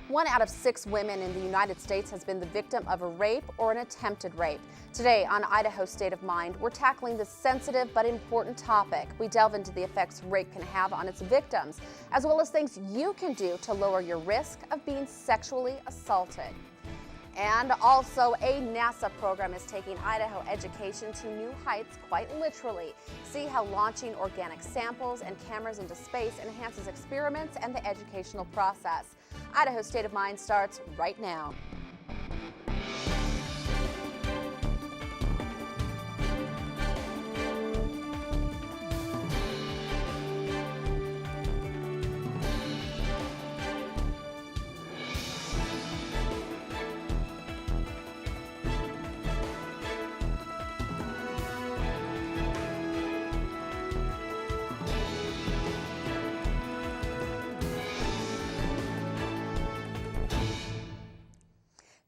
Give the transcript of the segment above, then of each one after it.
1 out of 6 women in the United States has been the victim of a rape or an attempted rape. Today on Idaho State of Mind, we're tackling this sensitive but important topic. We delve into the effects rape can have on its victims, as well as things you can do to lower your risk of being sexually assaulted. And also, a NASA program is taking Idaho education to new heights, quite literally. See how launching organic samples and cameras into space enhances experiments and the educational process. Idaho State of Mind starts right now.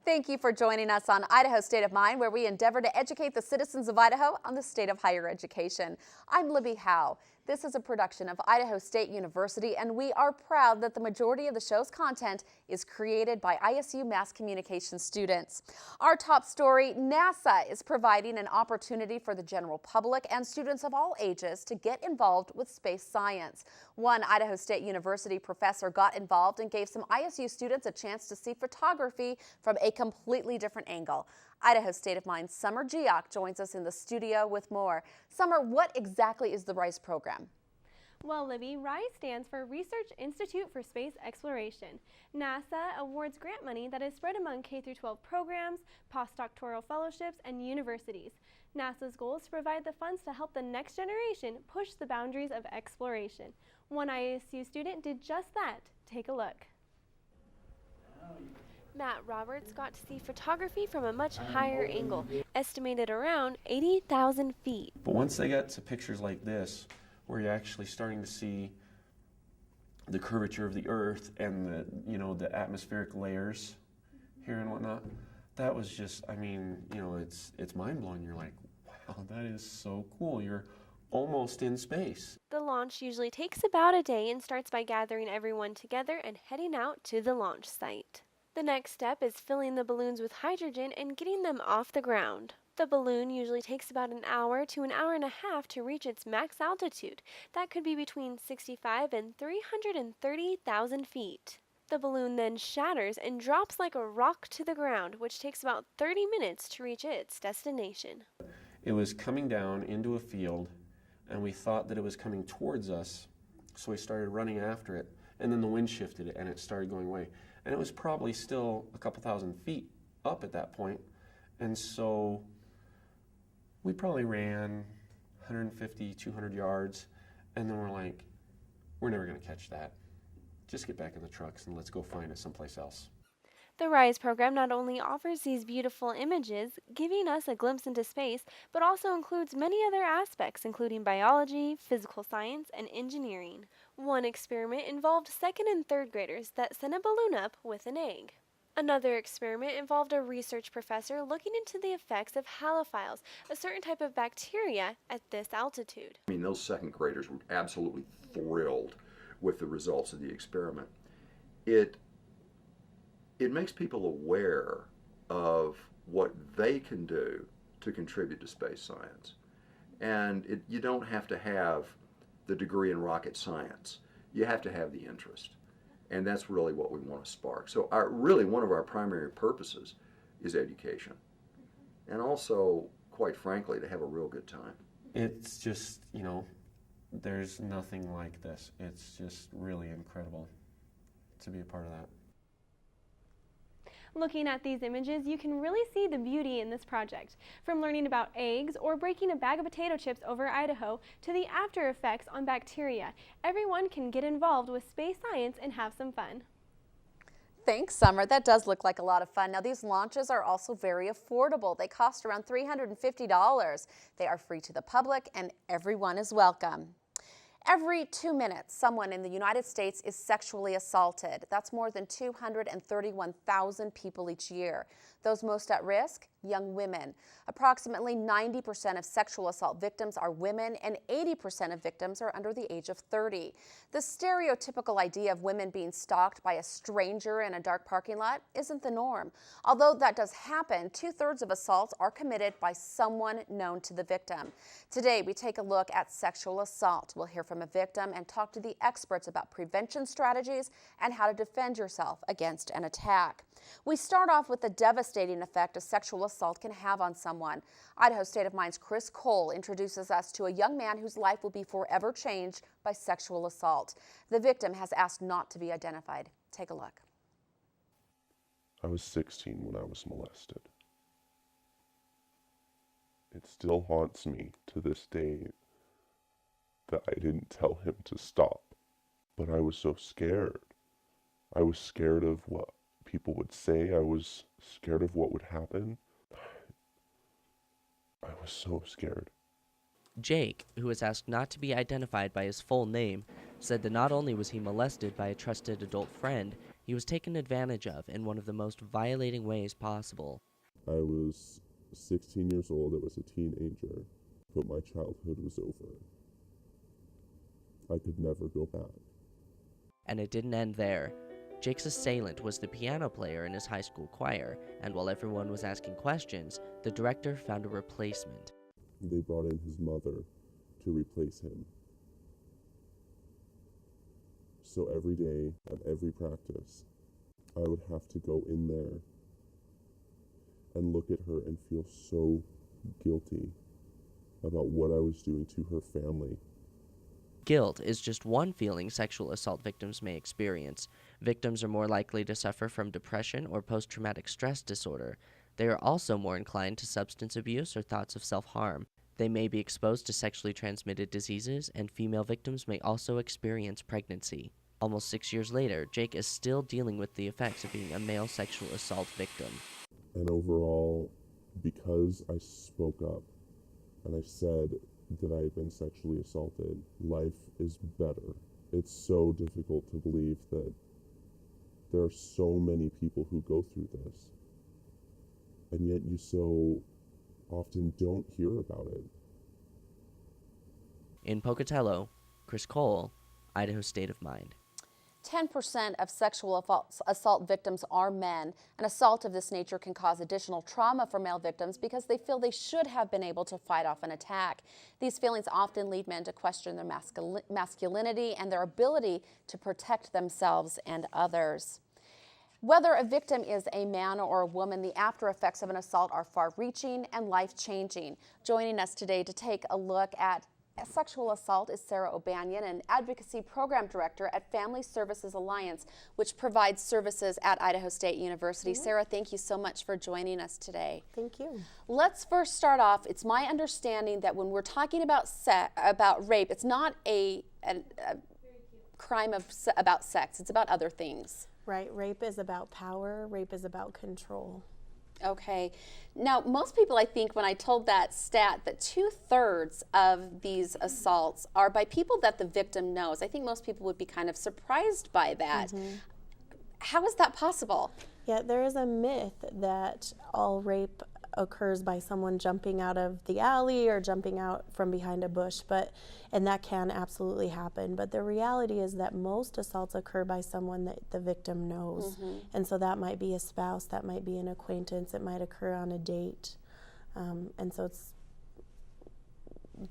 Thank you for joining us on Idaho State of Mind, where we endeavor to educate the citizens of Idaho on the state of higher education. I'm Libby Howe. This is a production of Idaho State University, and we are proud that the majority of the show's content is created by ISU Mass Communication students. Our top story, NASA is providing an opportunity for the general public and students of all ages to get involved with space science. One Idaho State University professor got involved and gave some ISU students a chance to see photography from a completely different angle. Idaho State of Mind's Summer Geoch joins us in the studio with more. Summer, what exactly is the RISE program? Well, Libby, RISE stands for Research Institute for Space Exploration. NASA awards grant money that is spread among K-12 programs, postdoctoral fellowships, and universities. NASA's goal is to provide the funds to help the next generation push the boundaries of exploration. One ISU student did just that. Take a look. Matt Roberts got to see photography from a much higher angle, estimated around 80,000 feet. But once they got to pictures like this, where you're actually starting to see the curvature of the Earth and the atmospheric layers here and whatnot, that was just, it's mind-blowing. You're like, wow, that is so cool. You're almost in space. The launch usually takes about a day and starts by gathering everyone together and heading out to the launch site. The next step is filling the balloons with hydrogen and getting them off the ground. The balloon usually takes about an hour to an hour and a half to reach its max altitude. That could be between 65 and 330,000 feet. The balloon then shatters and drops like a rock to the ground, which takes about 30 minutes to reach its destination. It was coming down into a field, and we thought that it was coming towards us, so we started running after it, and then the wind shifted and it started going away. And it was probably still a couple thousand feet up at that point. And so we probably ran 150, 200 yards. And then we're like, we're never going to catch that. Just get back in the trucks and let's go find it someplace else. The RISE program not only offers these beautiful images, giving us a glimpse into space, but also includes many other aspects, including biology, physical science, and engineering. One experiment involved second and third graders that sent a balloon up with an egg. Another experiment involved a research professor looking into the effects of halophiles, a certain type of bacteria, at this altitude. Those second graders were absolutely thrilled with the results of the experiment. It makes people aware of what they can do to contribute to space science. And you don't have to have the degree in rocket science. You have to have the interest. And that's really what we want to spark. So really one of our primary purposes is education. And also, quite frankly, to have a real good time. It's just, there's nothing like this. It's just really incredible to be a part of that. Looking at these images, you can really see the beauty in this project. From learning about eggs or breaking a bag of potato chips over Idaho to the after effects on bacteria, everyone can get involved with space science and have some fun. Thanks, Summer. That does look like a lot of fun. Now, these launches are also very affordable. They cost around $350. They are free to the public, and everyone is welcome. Every 2 minutes, someone in the United States is sexually assaulted. That's more than 231,000 people each year. Those most at risk, young women. Approximately 90% of sexual assault victims are women, and 80% of victims are under the age of 30. The stereotypical idea of women being stalked by a stranger in a dark parking lot isn't the norm. Although that does happen, 2/3 of assaults are committed by someone known to the victim. Today, we take a look at sexual assault. We'll hear from a victim and talk to the experts about prevention strategies and how to defend yourself against an attack. We start off with the devastating effect a sexual assault can have on someone. Idaho State of Mind's Chris Cole introduces us to a young man whose life will be forever changed by sexual assault. The victim has asked not to be identified. Take a look. I was 16 when I was molested. It still haunts me to this day that I didn't tell him to stop, but I was so scared. I was scared of what people would say. I was scared of what would happen. I was so scared. Jake, who was asked not to be identified by his full name, said that not only was he molested by a trusted adult friend, he was taken advantage of in one of the most violating ways possible. I was 16 years old. I was a teenager, but my childhood was over. I could never go back. And it didn't end there. Jake's assailant was the piano player in his high school choir, and while everyone was asking questions, the director found a replacement. They brought in his mother to replace him. So every day, at every practice, I would have to go in there and look at her and feel so guilty about what I was doing to her family. Guilt is just one feeling sexual assault victims may experience. Victims are more likely to suffer from depression or post-traumatic stress disorder. They are also more inclined to substance abuse or thoughts of self-harm. They may be exposed to sexually transmitted diseases, and female victims may also experience pregnancy. Almost 6 years later, Jake is still dealing with the effects of being a male sexual assault victim. And overall, because I spoke up and I said that I had been sexually assaulted, life is better. It's so difficult to believe that there are so many people who go through this, and yet you so often don't hear about it. In Pocatello, Chris Cole, Idaho State of Mind. 10% of sexual assault victims are men. An assault of this nature can cause additional trauma for male victims because they feel they should have been able to fight off an attack. These feelings often lead men to question their masculinity and their ability to protect themselves and others. Whether a victim is a man or a woman, the after effects of an assault are far-reaching and life-changing. Joining us today to take a look at sexual assault is Sarah O'Banion, an advocacy program director at Family Services Alliance, which provides services at Idaho State University. Sarah, thank you so much for joining us today. Thank you. Let's first start off. It's my understanding that when we're talking about rape, it's not a crime about sex. It's about other things. Right. Rape is about power. Rape is about control. Okay. Now, most people, I think, when I told that stat that 2/3 of these assaults are by people that the victim knows, I think most people would be kind of surprised by that. How is that possible? Yeah, there is a myth that all rape occurs by someone jumping out of the alley or jumping out from behind a bush, and that can absolutely happen. But the reality is that most assaults occur by someone that the victim knows. And so that might be a spouse, that might be an acquaintance, it might occur on a date. And so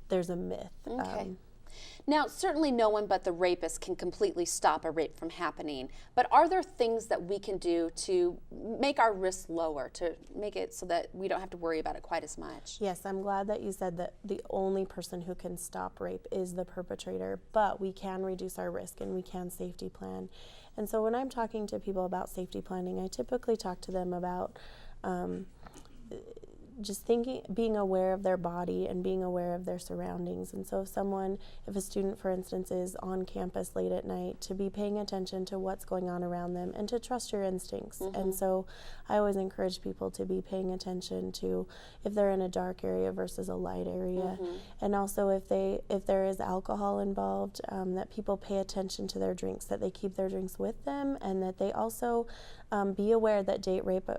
there's a myth. Okay. Now, certainly no one but the rapist can completely stop a rape from happening, but are there things that we can do to make our risk lower, to make it so that we don't have to worry about it quite as much? Yes, I'm glad that you said that the only person who can stop rape is the perpetrator, but we can reduce our risk and we can safety plan. And so when I'm talking to people about safety planning, I typically talk to them about just being aware of their body and being aware of their surroundings. And so if a student, for instance, is on campus late at night, to be paying attention to what's going on around them and to trust your instincts. And so I always encourage people to be paying attention to if they're in a dark area versus a light area. And also if there is alcohol involved, that people pay attention to their drinks, that they keep their drinks with them, and that they also be aware that date rape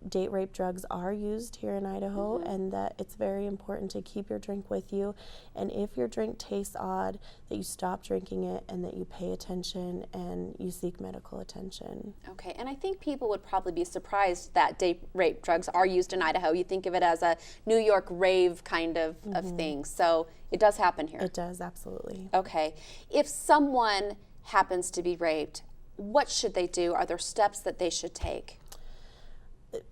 date rape drugs are used here in Idaho, and that it's very important to keep your drink with you. And if your drink tastes odd, that you stop drinking it and that you pay attention and you seek medical attention. Okay, and I think people would probably be surprised that date rape drugs are used in Idaho. You think of it as a New York rave kind of thing, so it does happen here. It does, absolutely. Okay, if someone happens to be raped, what should they do? Are there steps that they should take?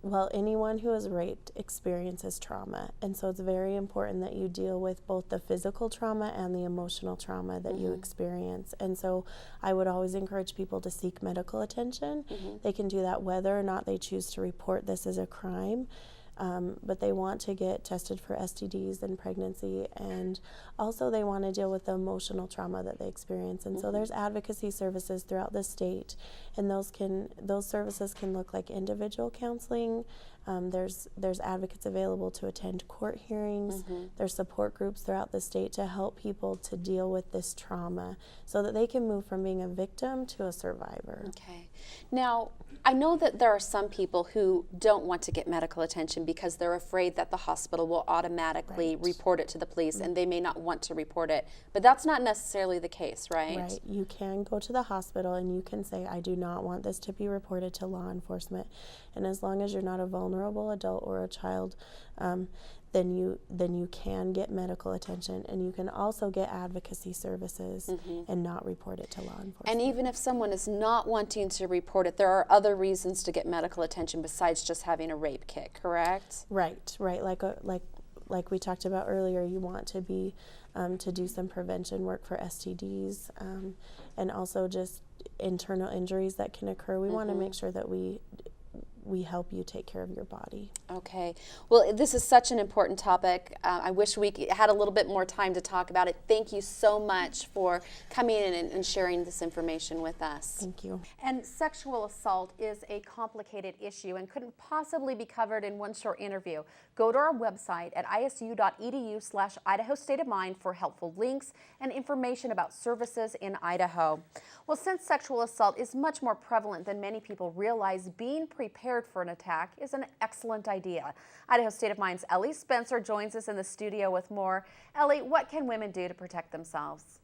Well, anyone who is raped experiences trauma, and so it's very important that you deal with both the physical trauma and the emotional trauma that you experience. And so I would always encourage people to seek medical attention. They can do that whether or not they choose to report this as a crime. But they want to get tested for STDs and pregnancy, and also they want to deal with the emotional trauma that they experience. And so there's advocacy services throughout the state, and those services can look like individual counseling. There's advocates available to attend court hearings. There's support groups throughout the state to help people to deal with this trauma so that they can move from being a victim to a survivor. Okay. Now, I know that there are some people who don't want to get medical attention because they're afraid that the hospital will automatically report it to the police, and they may not want to report it. But that's not necessarily the case, right? Right. You can go to the hospital and you can say, I do not want this to be reported to law enforcement. And as long as you're not a vulnerable adult or a child, then you can get medical attention, and you can also get advocacy services and not report it to law enforcement. And even if someone is not wanting to report it, there are other reasons to get medical attention besides just having a rape kit, correct? Right. Like we talked about earlier, you want to be to do some prevention work for STDs, and also just internal injuries that can occur. We want to make sure that we help you take care of your body. Okay. Well, this is such an important topic. I wish we had a little bit more time to talk about it. Thank you so much for coming in and sharing this information with us. Thank you. And sexual assault is a complicated issue and couldn't possibly be covered in one short interview. Go to our website at isu.edu/Idaho State of Mind for helpful links and information about services in Idaho. Well, since sexual assault is much more prevalent than many people realize, being prepared for an attack is an excellent idea. Idaho State of Mind's Ellie Spencer joins us in the studio with more. Ellie, what can women do to protect themselves?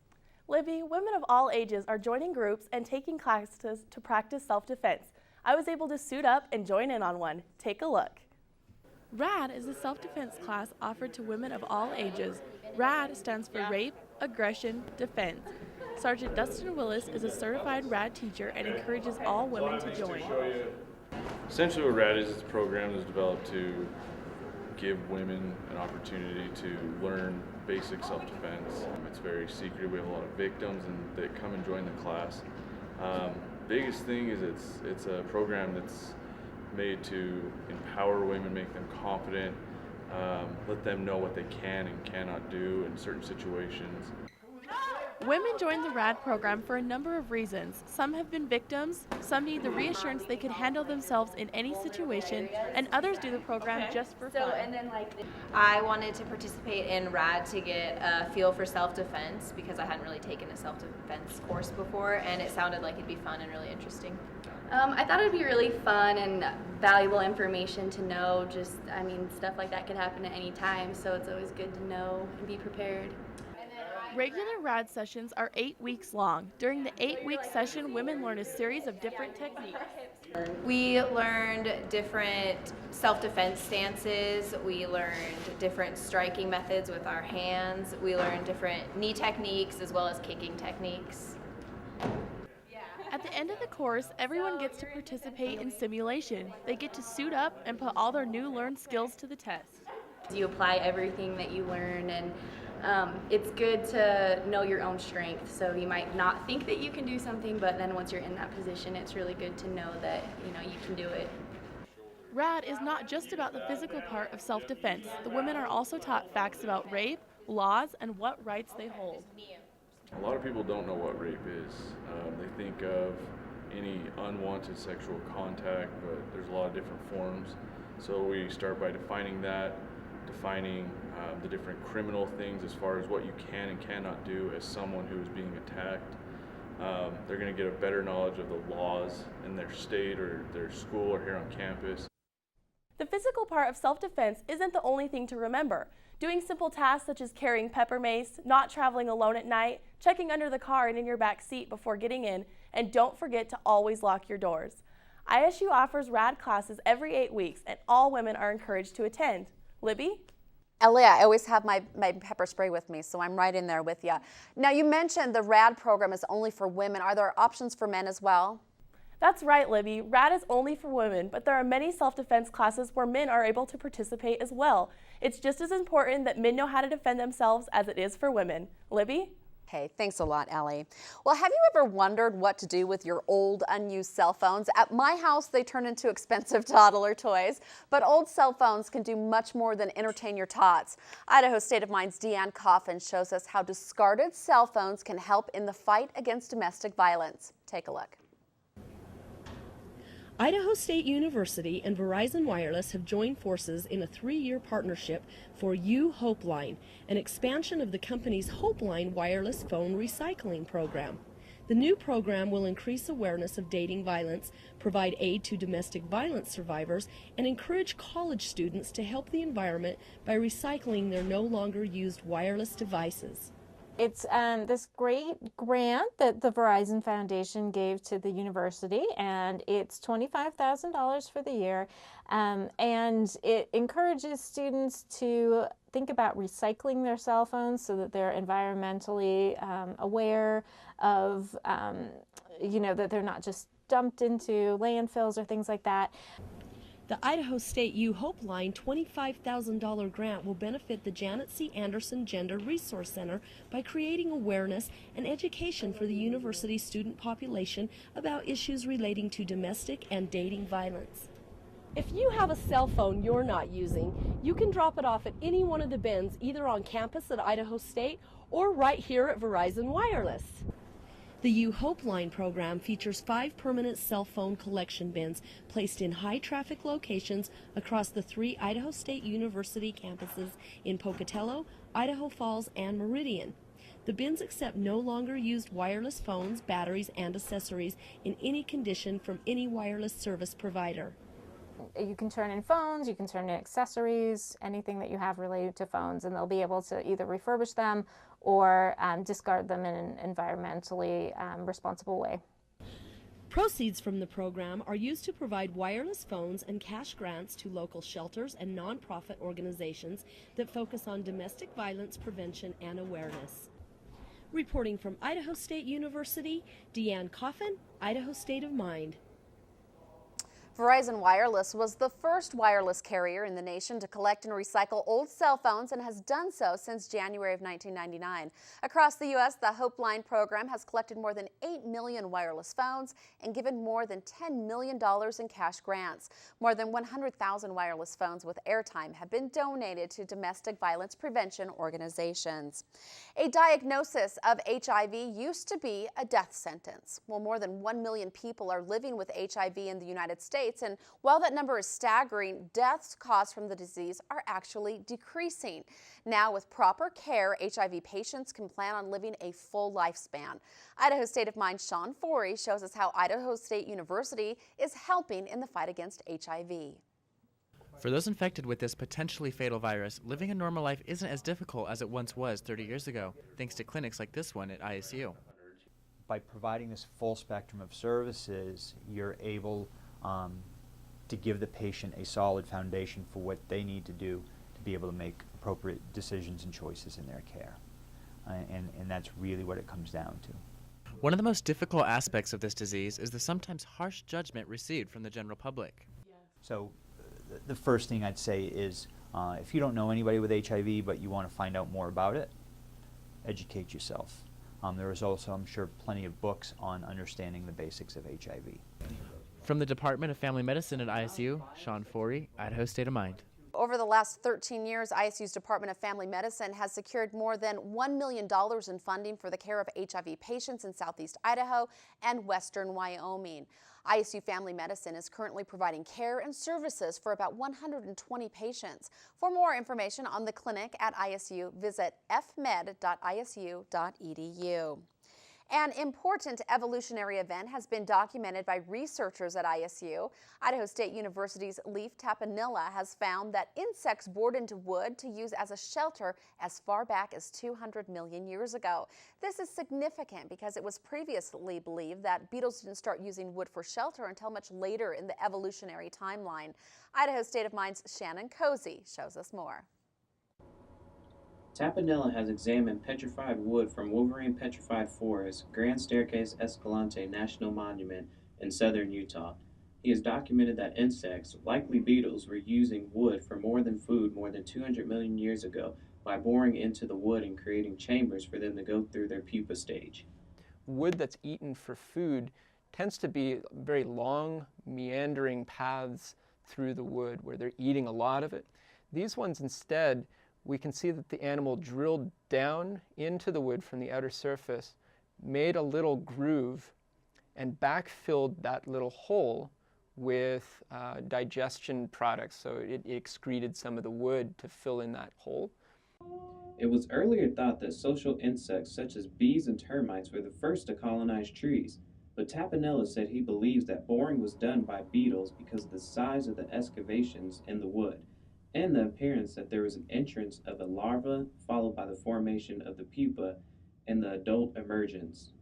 Libby, women of all ages are joining groups and taking classes to practice self-defense. I was able to suit up and join in on one. Take a look. RAD is a self-defense class offered to women of all ages. RAD stands for Rape, Aggression, Defense. Sergeant Dustin Willis is a certified RAD teacher and encourages all women to join. Essentially what RAD is, it's a program that's developed to give women an opportunity to learn basic self-defense. It's very secretive. We have a lot of victims and they come and join the class. Biggest thing is it's a program that's made to empower women, make them confident, let them know what they can and cannot do in certain situations. Women join the RAD program for a number of reasons. Some have been victims, some need the reassurance they could handle themselves in any situation, and others do the program just for fun. I wanted to participate in RAD to get a feel for self-defense because I hadn't really taken a self-defense course before, and it sounded like it'd be fun and really interesting. I thought it'd be really fun and valuable information to know. Stuff like that could happen at any time, so it's always good to know and be prepared. Regular RAD sessions are 8 weeks long. During the 8-week session, women learn a series of different techniques. We learned different self-defense stances. We learned different striking methods with our hands. We learned different knee techniques as well as kicking techniques. At the end of the course, everyone gets to participate in simulation. They get to suit up and put all their new learned skills to the test. You apply everything that you learn, and it's good to know your own strength. So you might not think that you can do something, but then once you're in that position, it's really good to know that you can do it. RAD is not just about the physical part of self-defense. The women are also taught facts about rape, laws, and what rights they hold. A lot of people don't know what rape is. They think of any unwanted sexual contact, but there's a lot of different forms. So we start by defining that, defining the different criminal things as far as what you can and cannot do as someone who is being attacked. They're going to get a better knowledge of the laws in their state or their school or here on campus. The physical part of self-defense isn't the only thing to remember. Doing simple tasks such as carrying pepper mace, not traveling alone at night, checking under the car and in your back seat before getting in, and don't forget to always lock your doors. ISU offers RAD classes every 8 weeks, and all women are encouraged to attend. Libby? Ellie, I always have my pepper spray with me, so I'm right in there with you. Now, you mentioned the RAD program is only for women. Are there options for men as well? That's right, Libby. RAD is only for women, but there are many self-defense classes where men are able to participate as well. It's just as important that men know how to defend themselves as it is for women. Libby? Okay, thanks a lot, Ellie. Well, have you ever wondered what to do with your old, unused cell phones? At my house, they turn into expensive toddler toys, but old cell phones can do much more than entertain your tots. Idaho State of Mind's Deanne Coffin shows us how discarded cell phones can help in the fight against domestic violence. Take a look. Idaho State University and Verizon Wireless have joined forces in a 3-year partnership for U Hope Line, an expansion of the company's Hope Line wireless phone recycling program. The new program will increase awareness of dating violence, provide aid to domestic violence survivors, and encourage college students to help the environment by recycling their no longer used wireless devices. It's this great grant that the Verizon Foundation gave to the university, and it's $25,000 for the year, and it encourages students to think about recycling their cell phones so that they're environmentally aware of, that they're not just dumped into landfills or things like that. The Idaho State U Hope Line $25,000 grant will benefit the Janet C. Anderson Gender Resource Center by creating awareness and education for the university's student population about issues relating to domestic and dating violence. If you have a cell phone you're not using, you can drop it off at any one of the bins, either on campus at Idaho State or right here at Verizon Wireless. The U Hope Line program features 5 permanent cell phone collection bins placed in high-traffic locations across the 3 Idaho State University campuses in Pocatello, Idaho Falls, and Meridian. The bins accept no longer used wireless phones, batteries, and accessories in any condition from any wireless service provider. You can turn in phones, you can turn in accessories, anything that you have related to phones, and they'll be able to either refurbish them or discard them in an environmentally responsible way. Proceeds from the program are used to provide wireless phones and cash grants to local shelters and nonprofit organizations that focus on domestic violence prevention and awareness. Reporting from Idaho State University, Deanne Coffin, Idaho State of Mind. Verizon Wireless was the first wireless carrier in the nation to collect and recycle old cell phones and has done so since January of 1999. Across the U.S., the Hope Line program has collected more than 8 million wireless phones and given more than $10 million in cash grants. More than 100,000 wireless phones with airtime have been donated to domestic violence prevention organizations. A diagnosis of HIV used to be a death sentence. Well, more than 1 million people are living with HIV in the United States. And while that number is staggering, deaths caused from the disease are actually decreasing. Now, with proper care, HIV patients can plan on living a full lifespan. Idaho State of Mind Sean Forey shows us how Idaho State University is helping in the fight against HIV. For those infected with this potentially fatal virus, living a normal life isn't as difficult as it once was 30 years ago, thanks to clinics like this one at ISU. By providing this full spectrum of services, you're able to give the patient a solid foundation for what they need to do to be able to make appropriate decisions and choices in their care. And that's really what it comes down to. One of the most difficult aspects of this disease is the sometimes harsh judgment received from the general public. So the first thing I'd say is if you don't know anybody with HIV but you want to find out more about it, educate yourself. There is also, I'm sure, plenty of books on understanding the basics of HIV. From the Department of Family Medicine at ISU, Sean Forey, Idaho State of Mind. Over the last 13 years, ISU's Department of Family Medicine has secured more than $1 million in funding for the care of HIV patients in southeast Idaho and western Wyoming. ISU Family Medicine is currently providing care and services for about 120 patients. For more information on the clinic at ISU, visit fmed.isu.edu. An important evolutionary event has been documented by researchers at ISU. Idaho State University's Leaf Tapanilla has found that insects bored into wood to use as a shelter as far back as 200 million years ago. This is significant because it was previously believed that beetles didn't start using wood for shelter until much later in the evolutionary timeline. Idaho State of Mind's Shannon Cozy shows us more. Tapanilla has examined petrified wood from Wolverine Petrified Forest, Grand Staircase Escalante National Monument in southern Utah. He has documented that insects, likely beetles, were using wood for more than food more than 200 million years ago by boring into the wood and creating chambers for them to go through their pupa stage. Wood that's eaten for food tends to be very long, meandering paths through the wood where they're eating a lot of it. These ones instead, we can see that the animal drilled down into the wood from the outer surface, made a little groove, and backfilled that little hole with digestion products. So it excreted some of the wood to fill in that hole. It was earlier thought that social insects such as bees and termites were the first to colonize trees, but Tapanilla said he believes that boring was done by beetles because of the size of the excavations in the wood, and the appearance that there was an entrance of a larva followed by the formation of the pupa and the adult emergence.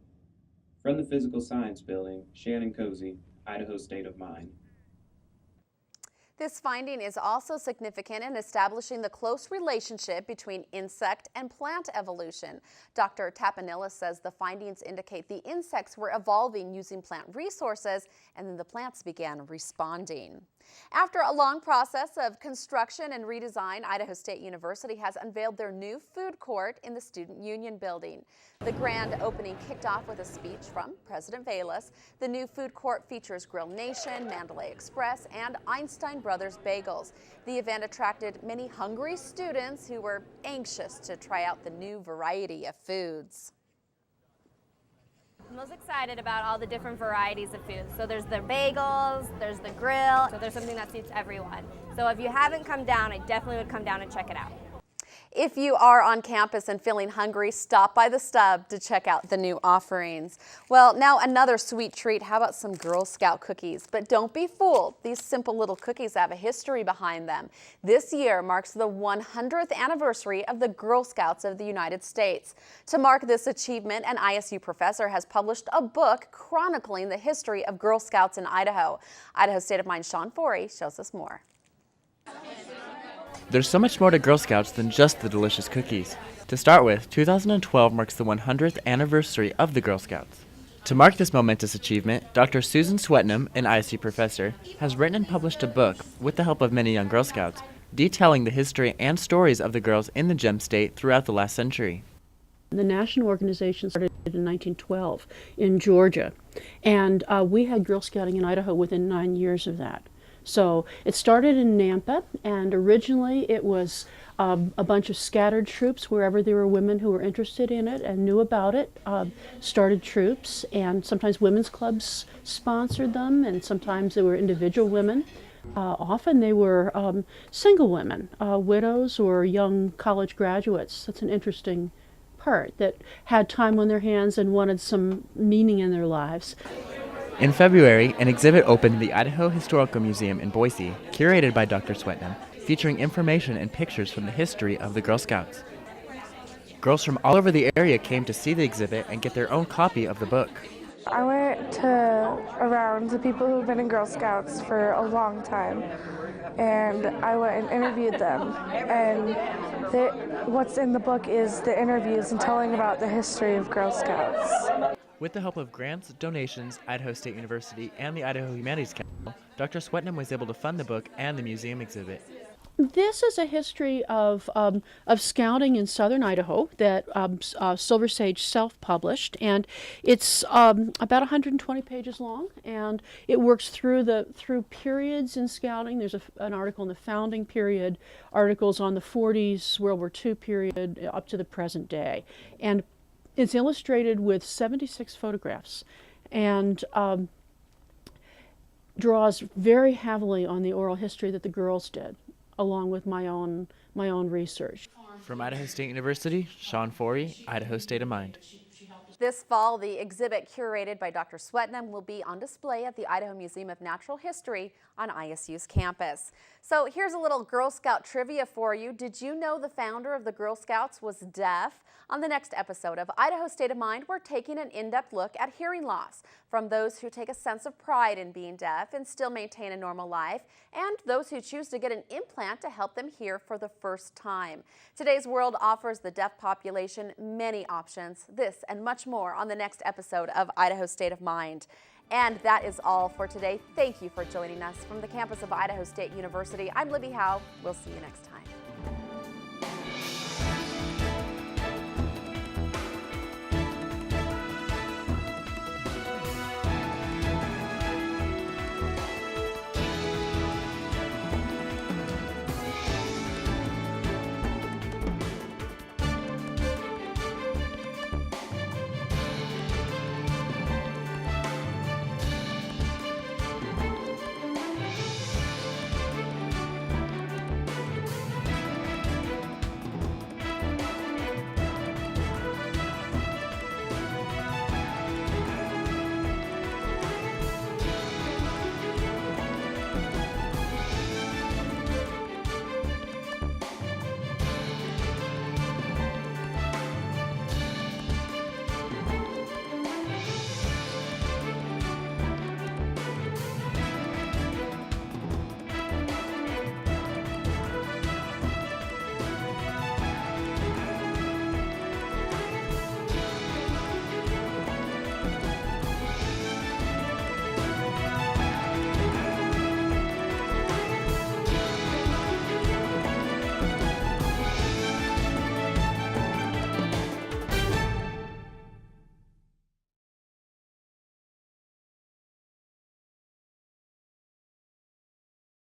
From the Physical Science Building, Shannon Cozy, Idaho State of Mind. This finding is also significant in establishing the close relationship between insect and plant evolution. Dr. Tapanilla says the findings indicate the insects were evolving using plant resources, and then the plants began responding. After a long process of construction and redesign, Idaho State University has unveiled their new food court in the Student Union building. The grand opening kicked off with a speech from President Velas. The new food court features Grill Nation, Mandalay Express, and Einstein Brothers Bagels. The event attracted many hungry students who were anxious to try out the new variety of foods. I'm most excited about all the different varieties of food. So there's the bagels, there's the grill, so there's something that suits everyone. So if you haven't come down, I definitely would come down and check it out. If you are on campus and feeling hungry, stop by the Stub to check out the new offerings. Well, now another sweet treat. How about some Girl Scout cookies? But don't be fooled. These simple little cookies have a history behind them. This year marks the 100th anniversary of the Girl Scouts of the United States. To mark this achievement, an ISU professor has published a book chronicling the history of Girl Scouts in Idaho. Idaho State of Mind Sean Forey shows us more. There's so much more to Girl Scouts than just the delicious cookies. To start with, 2012 marks the 100th anniversary of the Girl Scouts. To mark this momentous achievement, Dr. Susan Swetnam, an ISU professor, has written and published a book, with the help of many young Girl Scouts, detailing the history and stories of the girls in the Gem State throughout the last century. The national organization started in 1912 in Georgia, and we had Girl Scouting in Idaho within 9 years of that. So it started in Nampa, and originally it was a bunch of scattered troops wherever there were women who were interested in it and knew about it, started troops, and sometimes women's clubs sponsored them, and sometimes they were individual women. Often they were single women, widows or young college graduates. That's an interesting part, that had time on their hands and wanted some meaning in their lives. In February, an exhibit opened in the Idaho Historical Museum in Boise, curated by Dr. Swetnam, featuring information and pictures from the history of the Girl Scouts. Girls from all over the area came to see the exhibit and get their own copy of the book. I went around to people who've been in Girl Scouts for a long time, and I went and interviewed them. And what's in the book is the interviews and telling about the history of Girl Scouts. With the help of grants, donations, Idaho State University, and the Idaho Humanities Council, Dr. Swetnam was able to fund the book and the museum exhibit. This is a history of scouting in southern Idaho that Silver Sage self-published, and it's about 120 pages long, and it works through periods in scouting. There's an article in the founding period, articles on the 40s, World War II period, up to the present day, and it's illustrated with 76 photographs, and draws very heavily on the oral history that the girls did, along with my own research. From Idaho State University, Sean Forey, Idaho State of Mind. This fall, the exhibit curated by Dr. Swetnam will be on display at the Idaho Museum of Natural History on ISU's campus. So here's a little Girl Scout trivia for you. Did you know the founder of the Girl Scouts was deaf? On the next episode of Idaho State of Mind, we're taking an in-depth look at hearing loss from those who take a sense of pride in being deaf and still maintain a normal life, and those who choose to get an implant to help them hear for the first time. Today's world offers the deaf population many options. This and much more on the next episode of Idaho State of Mind. And that is all for today. Thank you for joining us from the campus of Idaho State University. I'm Libby Howe. We'll see you next time.